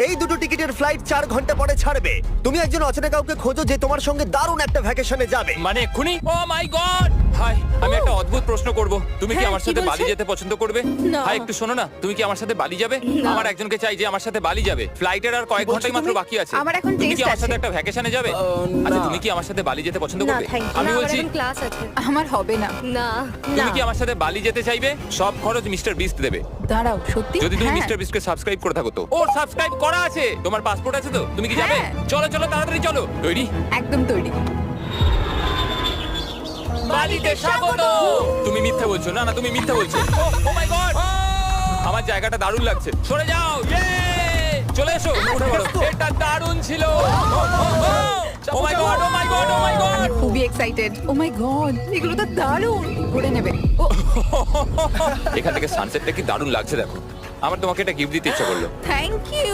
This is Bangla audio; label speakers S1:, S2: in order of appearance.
S1: এই দুটো টিকিটের ফ্লাইট 4 ঘন্টা পরে ছাড়বে। তুমি একজন অচেনা কাউকে খোঁজো যে তোমার সঙ্গে দারুণ একটা ভ্যাকেশনে যাবে।
S2: মানে এক্ষুনি? ও মাই গড! হাই, আমি একটা অদ্ভুত প্রশ্ন করব। তুমি কি
S3: হ্যাঁ,
S2: আমার
S3: কি
S2: সাথে
S3: বলছে?
S2: বালি যেতে পছন্দ করবে?
S3: না।
S2: হাই, একটু শোনো না, তুমি কি আমার সাথে বালি যাবে?
S3: না।
S2: আমার একজনকে চাই যে আমার সাথে বালি যাবে। ফ্লাইটের আর কয়েক ঘন্টাই মাত্র
S3: তুমি?
S2: বাকি আছে।
S3: আমার এখন
S2: তুমি কি
S3: test
S2: আমার সাথে
S3: আছে।
S2: একটা ভ্যাকেশনে যাবে? আচ্ছা, তুমি কি আমার সাথে বালি যেতে পছন্দ
S3: না
S2: করবে?
S3: Thank you.
S2: আমি বলছি,
S4: ক্লাস আছে।
S3: আমার হবে না।
S4: না
S2: তুমি কি আমার সাথে বালি যেতে চাইবে? সব খরচ মিস্টার বিস্ট দেবে।
S3: দাঁড়াও, সত্যি?
S2: যদি তুমি
S3: হ্যাঁ।
S2: মিস্টার বিস্টকে সাবস্ক্রাইব করে থাকো তো। ওর সাবস্ক্রাইব করা আছে। তোমার পাসপোর্ট আছে তো? তুমি কি যাবে?
S3: হ্যাঁ।
S2: চলো চলো, তাড়াতাড়ি চলো। তৈরি?
S3: একদম তৈরি।
S2: বালিতে স্বাগত। তুমি মিথ্যা বলছো। না না, তুমি মিথ্যা বলছো। ও মাই গড, আমার জায়গাটা দারুণ লাগছে। সরে যাও। ইয়ে! চলে এসো, উঠে পড়ো। এটা দারুণ ছিল। ও মাই গড, ও মাই গড, ও মাই গড।
S3: আমি খুবই এক্সাইটেড। ও মাই গড, এগুলো তো দারুণ। ঘুরে নেবে। ও
S2: এখান থেকে সানসেটটা কি দারুণ লাগছে দেখো। আমার তোমাকে এটা গিফট দিতে ইচ্ছা করলো।
S3: Thank you.